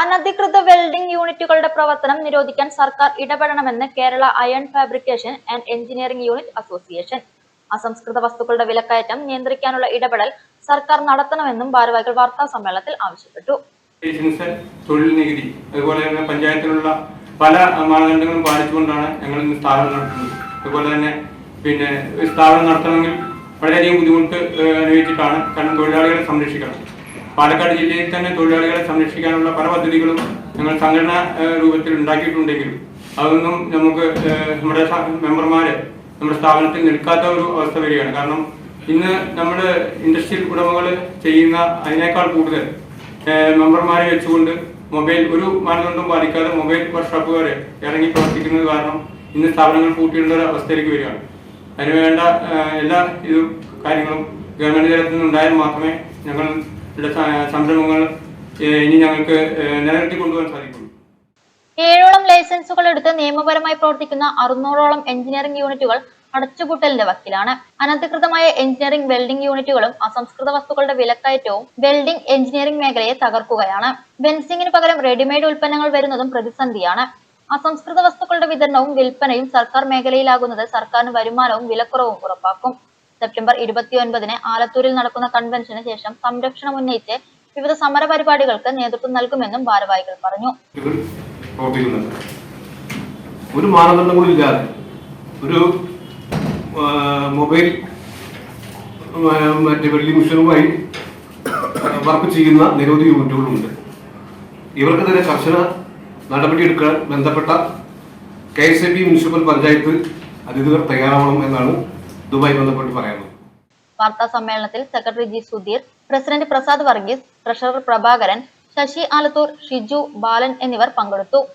അനധികൃത വെൽഡിംഗ് യൂണിറ്റുകളുടെ പ്രവർത്തനം നിരോധിക്കാൻ സർക്കാർ ഇടപെടണമെന്ന് Kerala iron fabrication and engineering unit association. അസംസ്കൃത വസ്തുക്കളുടെ വിലക്കയറ്റം നിയന്ത്രിക്കാനുള്ള ഇടപെടൽ സർക്കാർ നടത്തണമെന്നും ഭാരവാഹികൾ വാർത്താ സമ്മേളനത്തിൽ ആവശ്യപ്പെട്ടു. തൊഴിൽ നികുതി അതുപോലെ തന്നെ പഞ്ചായത്തിലുള്ള പല മാനദണ്ഡങ്ങളും പാലിച്ചുകൊണ്ടാണ് ഞങ്ങൾ ഇന്ന് സ്ഥാപനം നടത്തുന്നത്. അതുപോലെ തന്നെ സ്ഥാപനം നടത്തണമെങ്കിൽ വളരെയധികം ബുദ്ധിമുട്ട് അനുഭവിച്ചിട്ടാണ്. കാരണം തൊഴിലാളികളെ സംരക്ഷിക്കണം. പാലക്കാട് ജില്ലയിൽ തന്നെ തൊഴിലാളികളെ സംരക്ഷിക്കാനുള്ള പല പദ്ധതികളും ഞങ്ങൾ സംഘടനാ രൂപത്തിൽ ഉണ്ടാക്കിയിട്ടുണ്ടെങ്കിലും അതൊന്നും നമുക്ക് നമ്മുടെ മെമ്പർമാരെ നമ്മുടെ സ്ഥാപനത്തിൽ നിൽക്കാത്ത ഒരു അവസ്ഥ വരികയാണ്. കാരണം ഇന്ന് നമ്മുടെ ഇൻഡസ്ട്രിയൽ ഉടമകൾ ചെയ്യുന്ന അതിനേക്കാൾ കൂടുതൽ മെമ്പർമാരെ വെച്ചുകൊണ്ട് മൊബൈൽ ഒരു മാനദണ്ഡം പാലിക്കാതെ മൊബൈൽ വർക്ക്ഷോപ്പുകാർ ഇറങ്ങി പ്രവർത്തിക്കുന്നത് കാരണം ഇന്ന് സ്ഥാപനങ്ങൾ പൂട്ടിയിടേണ്ട ഒരു അവസ്ഥയിലേക്ക് വരികയാണ്. അതിനുവേണ്ട എല്ലാ കാര്യങ്ങളും ഗവൺമെന്റ് തലത്തിൽ നിന്നുണ്ടായാൽ മാത്രമേ ഞങ്ങളുടെ സംരംഭങ്ങൾ ഇനി ഞങ്ങൾക്ക് നിലനിർത്തി കൊണ്ടുപോകാൻ സാധിക്കുള്ളൂ. 7ഓളം ലൈസൻസുകൾ എടുത്ത് നിയമപരമായി പ്രവർത്തിക്കുന്ന 600ഓളം എഞ്ചിനീയറിംഗ് യൂണിറ്റുകൾ അടച്ചുപൂട്ടലിന്റെ വക്കിലാണ്. അനധികൃതമായ എഞ്ചിനീയറിംഗ് വെൽഡിംഗ് യൂണിറ്റുകളും അസംസ്കൃത വസ്തുക്കളുടെ വിലക്കയറ്റവും വെൽഡിംഗ് എഞ്ചിനീയറിംഗ് മേഖലയെ തകർക്കുകയാണ്. ബെൻസിങ്ങിന് പകരം റെഡിമെയ്ഡ് ഉൽപ്പന്നങ്ങൾ വരുന്നതും പ്രതിസന്ധിയാണ്. അസംസ്കൃത വസ്തുക്കളുടെ വിതരണവും വിൽപ്പനയും സർക്കാർ മേഖലയിലാകുന്നത് സർക്കാരിന് വരുമാനവും വിലക്കുറവും ഉറപ്പാക്കും. സെപ്റ്റംബർ 29-ന് ആലത്തൂരിൽ നടക്കുന്ന കൺവെൻഷന് ശേഷം സംരക്ഷണം ഉന്നയിച്ച് വിവിധ സമര പരിപാടികൾക്ക് നേതൃത്വം നൽകുമെന്നും ഭാരവാഹികൾ പറഞ്ഞു. ഒരു മാനദണ്ഡങ്ങളില്ലാതെ ഒരു മൊബൈൽ വെൽഡിംഗ് മെഷീനുമായി വർക്ക് ചെയ്യുന്ന നിരവധി യൂണിറ്റുകളുണ്ട്. ഇവർക്കെതിരെ കർശന നടപടിയെടുക്കാൻ ബന്ധപ്പെട്ട KSAB മുനിസിപ്പൽ പഞ്ചായത്ത് അധികൃതർ തയ്യാറാവണം എന്നാണ് ഇതുമായി ബന്ധപ്പെട്ട് പറയാനുള്ളത്. വാർത്താ സമ്മേളനത്തിൽ secretary G Sudheer, president Prasad Varghese, treasurer Prabhakaran, Sasi Alathur, Shiju, Balan എന്നിവർ പങ്കെടുത്തു.